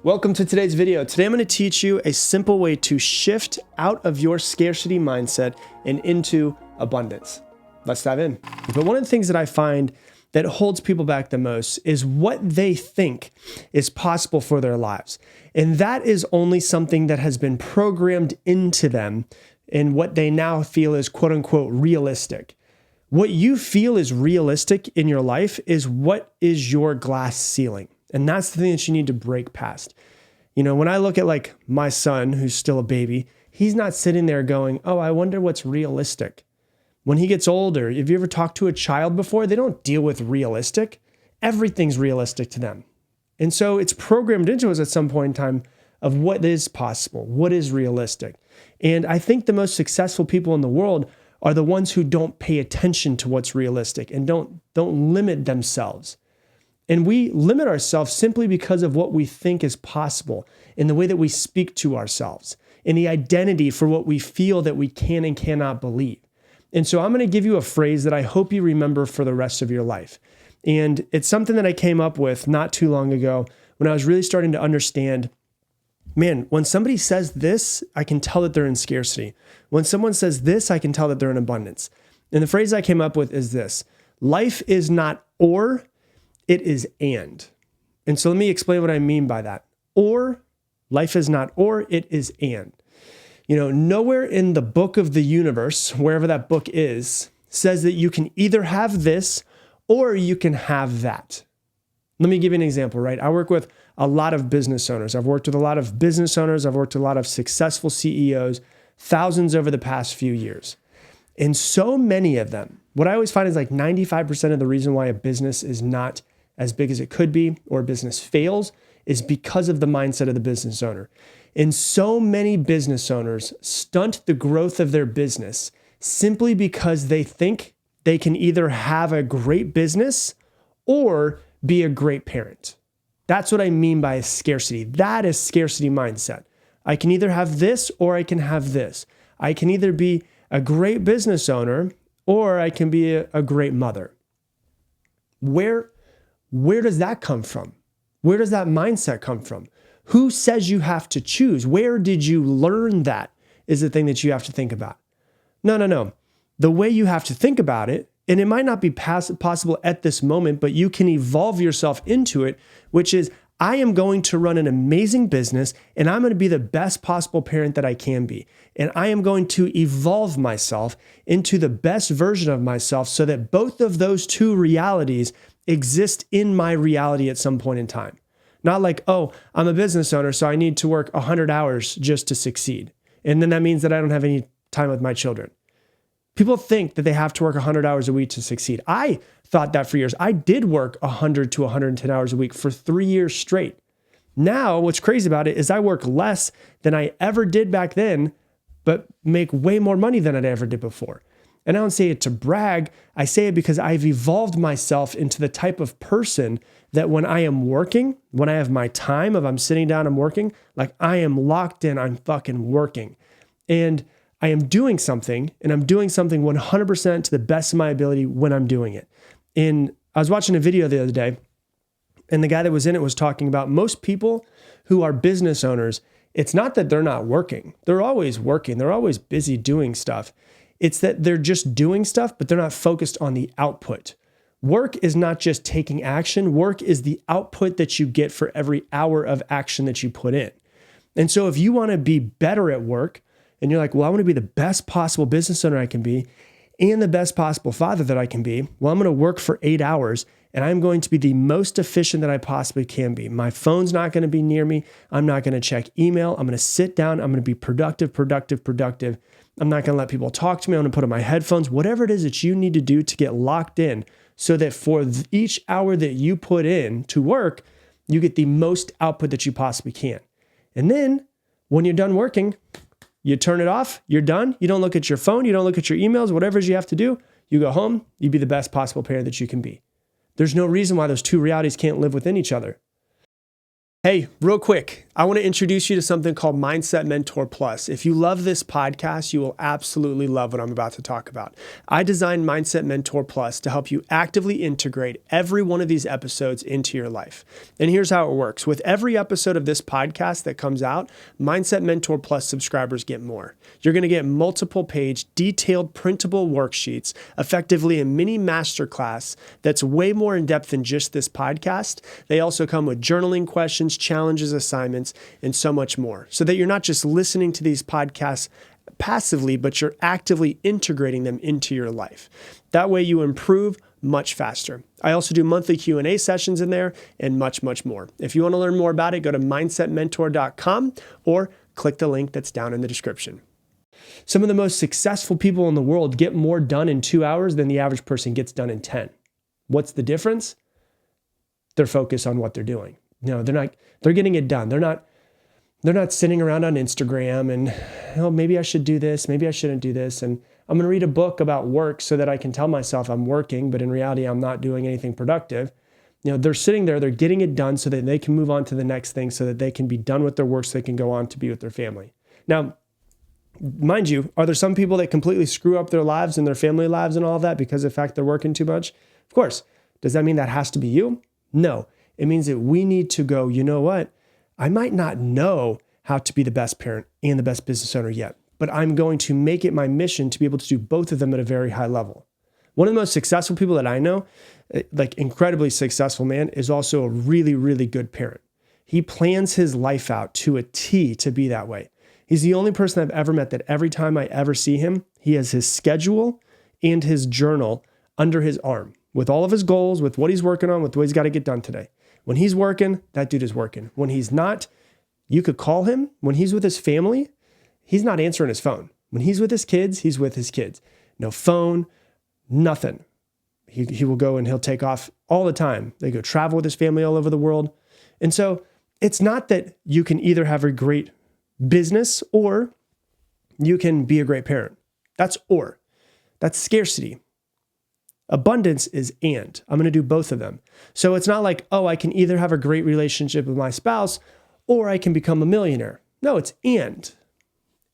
Welcome to today's video. Today I'm going to teach you a simple way to shift out of your scarcity mindset and into abundance. Let's dive in. But one of the things that I find that holds people back the most is what they think is possible for their lives. And that is only something that has been programmed into them in what they now feel is quote unquote realistic. What you feel is realistic in your life is what is your glass ceiling. And that's the thing that you need to break past. You know, when I look at like my son, who's still a baby, he's not sitting there going, oh, I wonder what's realistic. When he gets older, have you ever talked to a child before? They don't deal with realistic. Everything's realistic to them. And so it's programmed into us at some point in time of what is possible, what is realistic. And I think the most successful people in the world are the ones who don't pay attention to what's realistic and don't limit themselves. And we limit ourselves simply because of what we think is possible in the way that we speak to ourselves, in the identity for what we feel that we can and cannot believe. And so I'm going to give you a phrase that I hope you remember for the rest of your life. And it's something that I came up with not too long ago when I was really starting to understand, man, when somebody says this, I can tell that they're in scarcity. When someone says this, I can tell that they're in abundance. And the phrase I came up with is this: life is not or, it is and. And so let me explain what I mean by that. Or, life is not or, it is and. You know, nowhere in the book of the universe, wherever that book is, says that you can either have this or you can have that. Let me give you an example, right? I work with a lot of business owners. I've worked with a lot of business owners. I've worked with a lot of successful CEOs, thousands over the past few years. And so many of them, what I always find is like 95% of the reason why a business is not as big as it could be or a business fails is because of the mindset of the business owner. And so many business owners stunt the growth of their business simply because they think they can either have a great business or be a great parent. That's what I mean by scarcity. That is scarcity mindset. I can either have this or I can have this. I can either be a great business owner or I can be a great mother. Where does that come from? Where does that mindset come from? Who says you have to choose? Where did you learn that is the thing that you have to think about. No. The way you have to think about it, and it might not be possible at this moment, but you can evolve yourself into it, which is I am going to run an amazing business and I'm going to be the best possible parent that I can be. And I am going to evolve myself into the best version of myself so that both of those two realities exist in my reality at some point in time. Not like, oh, I'm a business owner, so I need to work 100 hours just to succeed. And then that means that I don't have any time with my children. People think that they have to work 100 hours a week to succeed. I thought that for years. I did work 100 to 110 hours a week for 3 years straight. Now, what's crazy about it is I work less than I ever did back then, but make way more money than I ever did before. And I don't say it to brag. I say it because I've evolved myself into the type of person that when I am working, when I have my time, if I'm sitting down, I'm working, like I am locked in, I'm fucking working. And I am doing something, and I'm doing something 100% to the best of my ability when I'm doing it. And I was watching a video the other day, and the guy that was in it was talking about most people who are business owners, it's not that they're not working. They're always working. They're always busy doing stuff. It's that they're just doing stuff, but they're not focused on the output. Work is not just taking action. Work is the output that you get for every hour of action that you put in. And so if you want to be better at work and you're like, well, I want to be the best possible business owner I can be and the best possible father that I can be, well, I'm going to work for 8 hours and I'm going to be the most efficient that I possibly can be. My phone's not going to be near me. I'm not going to check email. I'm going to sit down. I'm going to be productive. I'm not going to let people talk to me. I'm going to put on my headphones, whatever it is that you need to do to get locked in so that for each hour that you put in to work, you get the most output that you possibly can. And then when you're done working, you turn it off, you're done. You don't look at your phone. You don't look at your emails, whatever it is you have to do. You go home, you be the best possible parent that you can be. There's no reason why those two realities can't live within each other. Hey, real quick, I want to introduce you to something called Mindset Mentor Plus. If you love this podcast, you will absolutely love what I'm about to talk about. I designed Mindset Mentor Plus to help you actively integrate every one of these episodes into your life. And here's how it works. With every episode of this podcast that comes out, Mindset Mentor Plus subscribers get more. You're going to get multiple page, detailed, printable worksheets, effectively a mini masterclass that's way more in depth than just this podcast. They also come with journaling questions, challenges, assignments, and so much more, so that you're not just listening to these podcasts passively, but you're actively integrating them into your life. That way you improve much faster. I also do monthly Q&A sessions in there and much, much more. If you want to learn more about it, go to mindsetmentor.com or click the link that's down in the description. Some of the most successful people in the world get more done in 2 hours than the average person gets done in 10. What's the difference? They're focused on what they're doing. No, they're getting it done. They're not sitting around on Instagram and, oh, maybe I should do this, maybe I shouldn't do this. And I'm going to read a book about work so that I can tell myself I'm working, but in reality, I'm not doing anything productive. They're sitting there, they're getting it done so that they can move on to the next thing, so that they can be done with their work, so they can go on to be with their family. Now, mind you, are there some people that completely screw up their lives and their family lives and all of that because of the fact they're working too much? Of course. Does that mean that has to be you? No. It means that we need to go, you know what? I might not know how to be the best parent and the best business owner yet, but I'm going to make it my mission to be able to do both of them at a very high level. One of the most successful people that I know, like incredibly successful man, is also a really, really good parent. He plans his life out to a T to be that way. He's the only person I've ever met that every time I ever see him, he has his schedule and his journal under his arm with all of his goals, with what he's working on, with what he's got to get done today. When he's working, that dude is working. When he's not, you could call him. When he's with his family, he's not answering his phone. When he's with his kids, he's with his kids. No phone, nothing. He will go and he'll take off all the time. They go travel with his family all over the world. And so it's not that you can either have a great business or you can be a great parent. That's scarcity. Abundance is and. I'm going to do both of them. So it's not like, oh, I can either have a great relationship with my spouse or I can become a millionaire. No, it's and.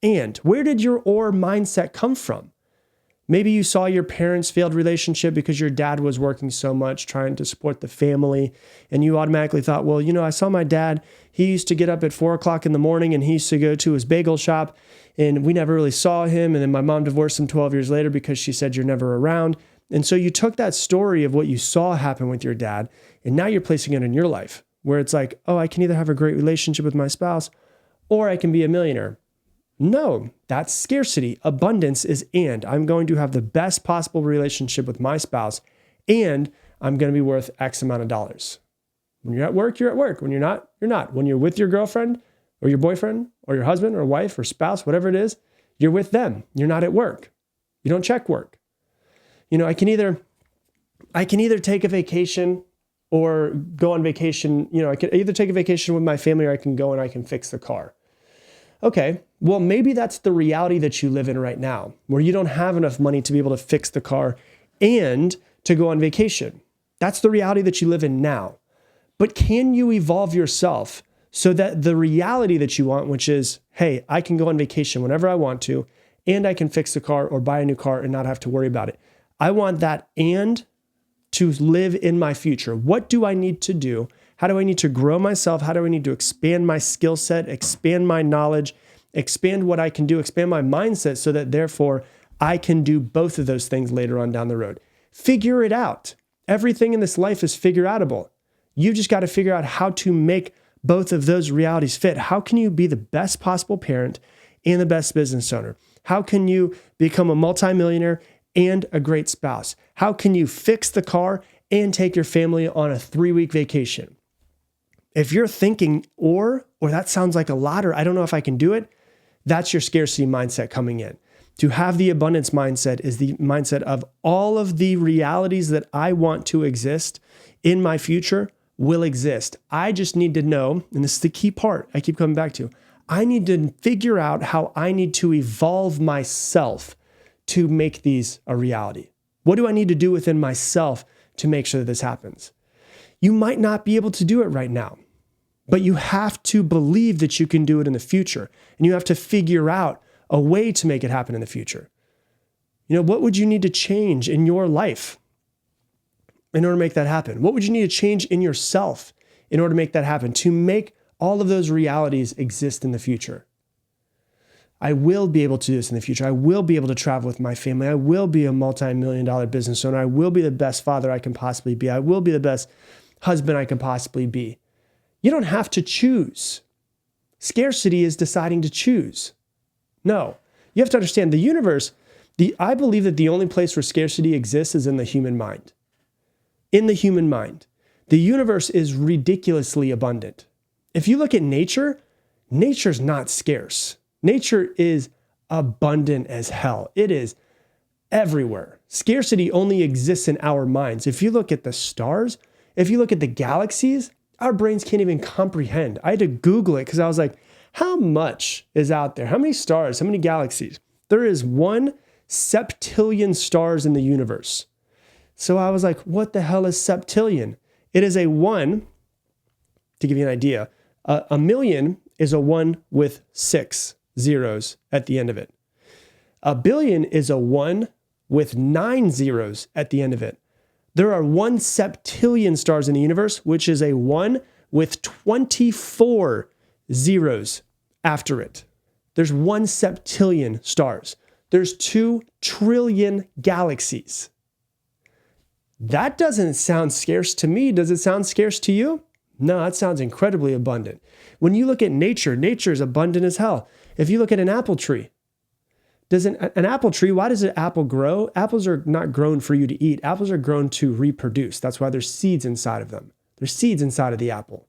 And. Where did your or mindset come from? Maybe you saw your parents' failed relationship because your dad was working so much trying to support the family, and you automatically thought, well, I saw my dad. He used to get up at 4 o'clock in the morning and he used to go to his bagel shop, and we never really saw him. And then my mom divorced him 12 years later because she said you're never around. And so you took that story of what you saw happen with your dad, and now you're placing it in your life where it's like, oh, I can either have a great relationship with my spouse or I can be a millionaire. No, that's scarcity. Abundance is and. I'm going to have the best possible relationship with my spouse, and I'm going to be worth X amount of dollars. When you're at work, you're at work. When you're not, you're not. When you're with your girlfriend or your boyfriend or your husband or wife or spouse, whatever it is, you're with them. You're not at work. You don't check work. I can either take a vacation or go on vacation. I can either take a vacation with my family or I can go and I can fix the car. Okay, well, maybe that's the reality that you live in right now, where you don't have enough money to be able to fix the car and to go on vacation. That's the reality that you live in now. But can you evolve yourself so that the reality that you want, which is, hey, I can go on vacation whenever I want to, and I can fix the car or buy a new car and not have to worry about it. I want that and to live in my future. What do I need to do? How do I need to grow myself? How do I need to expand my skill set, expand my knowledge, expand what I can do, expand my mindset so that therefore I can do both of those things later on down the road? Figure it out. Everything in this life is figure outable. You've just got to figure out how to make both of those realities fit. How can you be the best possible parent and the best business owner? How can you become a multimillionaire and a great spouse? How can you fix the car and take your family on a 3-week vacation? If you're thinking or that sounds like a lot, or I don't know if I can do it, that's your scarcity mindset coming in. To have the abundance mindset is the mindset of all of the realities that I want to exist in my future will exist. I just need to know, and this is the key part I keep coming back to, I need to figure out how I need to evolve myself to make these a reality. What do I need to do within myself to make sure that this happens? You might not be able to do it right now. But you have to believe that you can do it in the future. And you have to figure out a way to make it happen in the future. What would you need to change in your life in order to make that happen? What would you need to change in yourself in order to make that happen, to make all of those realities exist in the future? I will be able to do this in the future. I will be able to travel with my family. I will be a multi-million-dollar business owner. I will be the best father I can possibly be. I will be the best husband I can possibly be. You don't have to choose. Scarcity is deciding to choose. No, you have to understand the universe. I believe that the only place where scarcity exists is in the human mind. In the human mind. The universe is ridiculously abundant. If you look at nature, nature's not scarce. Nature is abundant as hell. It is everywhere. Scarcity only exists in our minds. If you look at the stars, if you look at the galaxies, our brains can't even comprehend. I had to Google it because I was like, how much is out there? How many stars? How many galaxies? There is 1 septillion stars in the universe. So I was like, what the hell is septillion? It is a 1, to give you an idea, a million is a 1 with 6 zeros at the end of it. A billion is a 1 with 9 zeros at the end of it. There are 1 septillion stars in the universe, which is a 1 with 24 zeros after it. There's 1 septillion stars. There's 2 trillion galaxies. That doesn't sound scarce to me. Does it sound scarce to you? No, that sounds incredibly abundant. When you look at nature, nature is abundant as hell. If you look at an apple tree, an apple tree, why does an apple grow? Apples are not grown for you to eat. Apples are grown to reproduce. That's why there's seeds inside of them. There's seeds inside of the apple.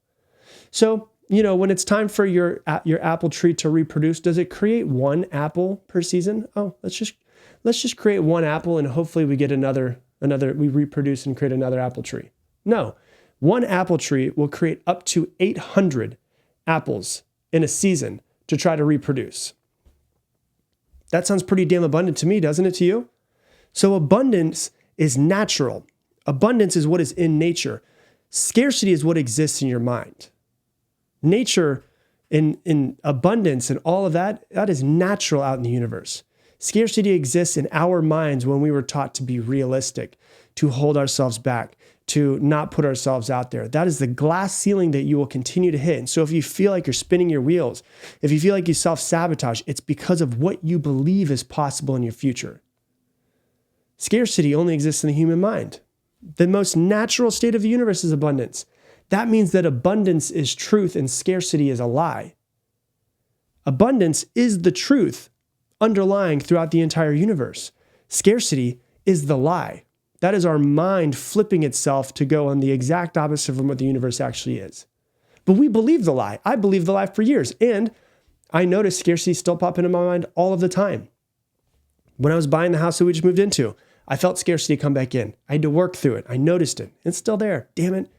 So, when it's time for your apple tree to reproduce, does it create 1 apple per season? Oh, let's just create 1 apple and hopefully we get we reproduce and create another apple tree. No, 1 apple tree will create up to 800 apples in a season to try to reproduce. That sounds pretty damn abundant to me, doesn't it to you? So abundance is natural. Abundance is what is in nature. Scarcity is what exists in your mind. Nature in abundance and all of that is natural out in the universe. Scarcity exists in our minds when we were taught to be realistic, to hold ourselves back, to not put ourselves out there. That is the glass ceiling that you will continue to hit. And so if you feel like you're spinning your wheels, if you feel like you self-sabotage, it's because of what you believe is possible in your future. Scarcity only exists in the human mind. The most natural state of the universe is abundance. That means that abundance is truth and scarcity is a lie. Abundance is the truth underlying throughout the entire universe. Scarcity is the lie. That is our mind flipping itself to go on the exact opposite from what the universe actually is. But we believe the lie. I believed the lie for years. And I noticed scarcity still popping in my mind all of the time. When I was buying the house that we just moved into, I felt scarcity come back in. I had to work through it. I noticed it. It's still there. Damn it.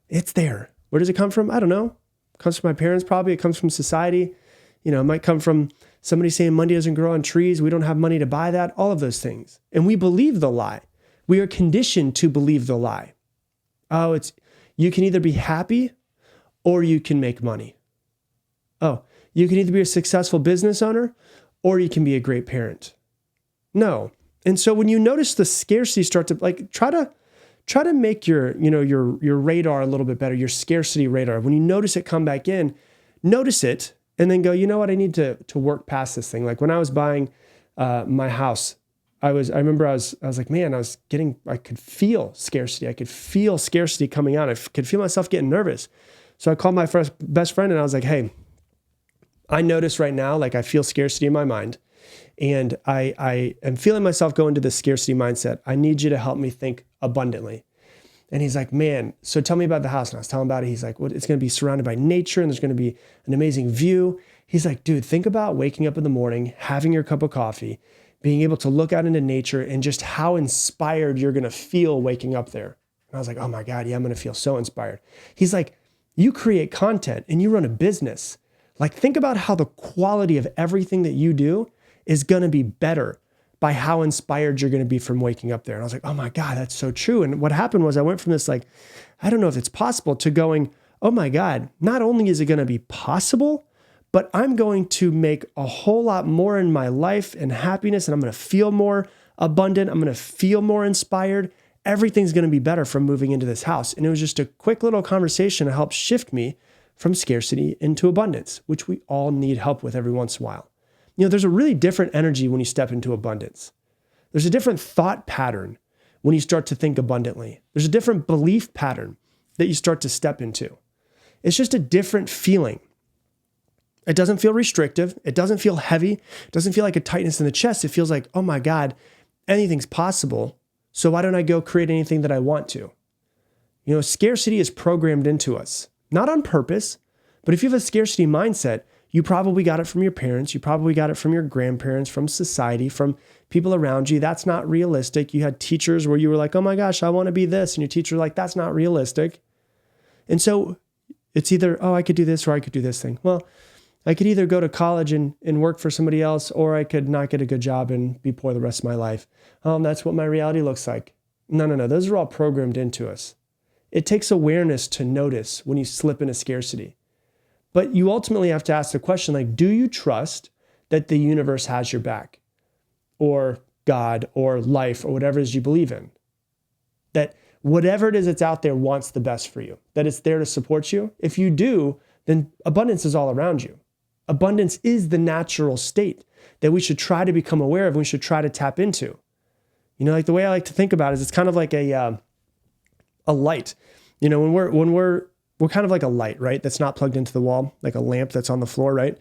It's there. Where does it come from? I don't know. It comes from my parents probably. It comes from society. It might come from somebody saying money doesn't grow on trees. We don't have money to buy that. All of those things. And we believe the lie. We are conditioned to believe the lie. Oh, you can either be happy or you can make money. Oh, you can either be a successful business owner or you can be a great parent. No. And so when you notice the scarcity start to try to make your radar a little bit better, your scarcity radar. When you notice it come back in, notice it and then go, you know what? I need to work past this thing. Like when I was buying my house, I remember I was like, man, I could feel scarcity. I could feel scarcity coming out. I could feel myself getting nervous. So I called my best friend and I was like, hey, I notice right now, like I feel scarcity in my mind and I am feeling myself go into this scarcity mindset. I need you to help me think abundantly. And he's like, man, so tell me about the house. And I was telling him about it. He's like, well, it's going to be surrounded by nature and there's going to be an amazing view. He's like, dude, think about waking up in the morning, having your cup of coffee, being able to look out into nature and just how inspired you're going to feel waking up there. And I was like, oh my God, yeah, I'm going to feel so inspired. He's like, you create content and you run a business. Like think about how the quality of everything that you do is going to be better by how inspired you're going to be from waking up there. And I was like, oh my God, that's so true. And what happened was I went from this like, I don't know if it's possible to going, oh my God, not only is it going to be possible, but I'm going to make a whole lot more in my life and happiness, and I'm going to feel more abundant. I'm going to feel more inspired. Everything's going to be better from moving into this house. And it was just a quick little conversation to help shift me from scarcity into abundance, which we all need help with every once in a while. There's a really different energy when you step into abundance. There's a different thought pattern when you start to think abundantly. There's a different belief pattern that you start to step into. It's just a different feeling. It doesn't feel restrictive. It doesn't feel heavy. It doesn't feel like a tightness in the chest. It feels like, oh my God, anything's possible. So why don't I go create anything that I want to? Scarcity is programmed into us, not on purpose, but if you have a scarcity mindset, you probably got it from your parents. You probably got it from your grandparents, from society, from people around you. That's not realistic. You had teachers where you were like, oh my gosh, I want to be this. And your teacher was like, that's not realistic. And so it's either, oh, I could do this or I could do this thing. Well, I could either go to college and work for somebody else, or I could not get a good job and be poor the rest of my life. That's what my reality looks like. No. Those are all programmed into us. It takes awareness to notice when you slip into scarcity. But you ultimately have to ask the question, like, do you trust that the universe has your back, or God, or life, or whatever it is you believe in? That whatever it is that's out there wants the best for you, that it's there to support you? If you do, then abundance is all around you. Abundance is the natural state that we should try to become aware of, and we should try to tap into. Like the way I like to think about it is it's kind of like a light. When we're kind of like a light, right? That's not plugged into the wall, like a lamp that's on the floor, right?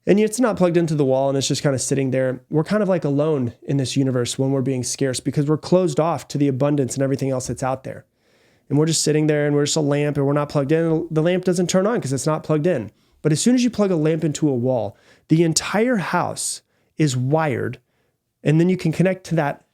And it's not plugged into the wall and it's just kind of sitting there. We're kind of like alone in this universe when we're being scarce, because we're closed off to the abundance and everything else that's out there. And we're just sitting there and we're just a lamp and we're not plugged in. The lamp doesn't turn on because it's not plugged in. But as soon as you plug a lamp into a wall, the entire house is wired, and then you can connect to that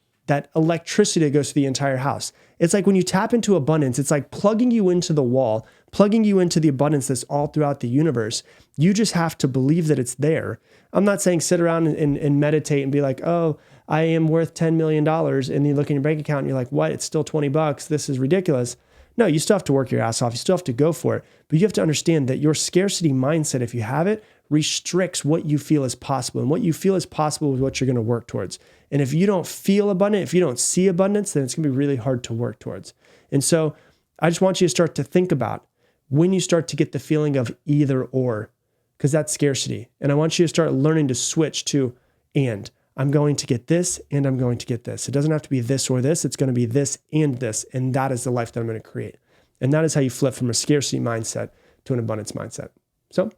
electricity that goes to the entire house. It's like when you tap into abundance, it's like plugging you into the wall, plugging you into the abundance that's all throughout the universe. You just have to believe that it's there. I'm not saying sit around and meditate and be like, oh, I am worth $10 million. And then you look in your bank account and you're like, what? It's still $20. This is ridiculous. No, you still have to work your ass off. You still have to go for it. But you have to understand that your scarcity mindset, if you have it, restricts what you feel is possible. And what you feel is possible is what you're going to work towards. And if you don't feel abundant, if you don't see abundance, then it's going to be really hard to work towards. And so I just want you to start to think about when you start to get the feeling of either or, because that's scarcity. And I want you to start learning to switch to and. I'm going to get this and I'm going to get this. It doesn't have to be this or this. It's going to be this and this. And that is the life that I'm going to create. And that is how you flip from a scarcity mindset to an abundance mindset. So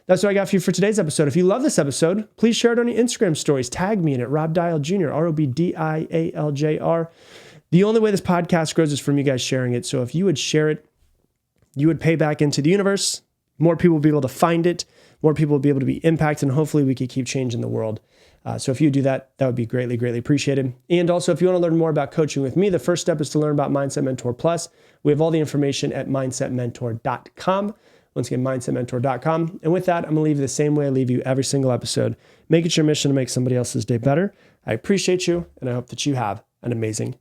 that's what I got for you for today's episode. If you love this episode, please share it on your Instagram stories. Tag me in it, Rob Dial Jr., ROBDIALJR. The only way this podcast grows is from you guys sharing it. So if you would share it, you would pay back into the universe. More people will be able to find it. More people will be able to be impacted. And hopefully we could keep changing the world. So if you do that, that would be greatly, greatly appreciated. And also, if you want to learn more about coaching with me, the first step is to learn about Mindset Mentor Plus. We have all the information at mindsetmentor.com. Once again, mindsetmentor.com. And with that, I'm going to leave you the same way I leave you every single episode. Make it your mission to make somebody else's day better. I appreciate you, and I hope that you have an amazing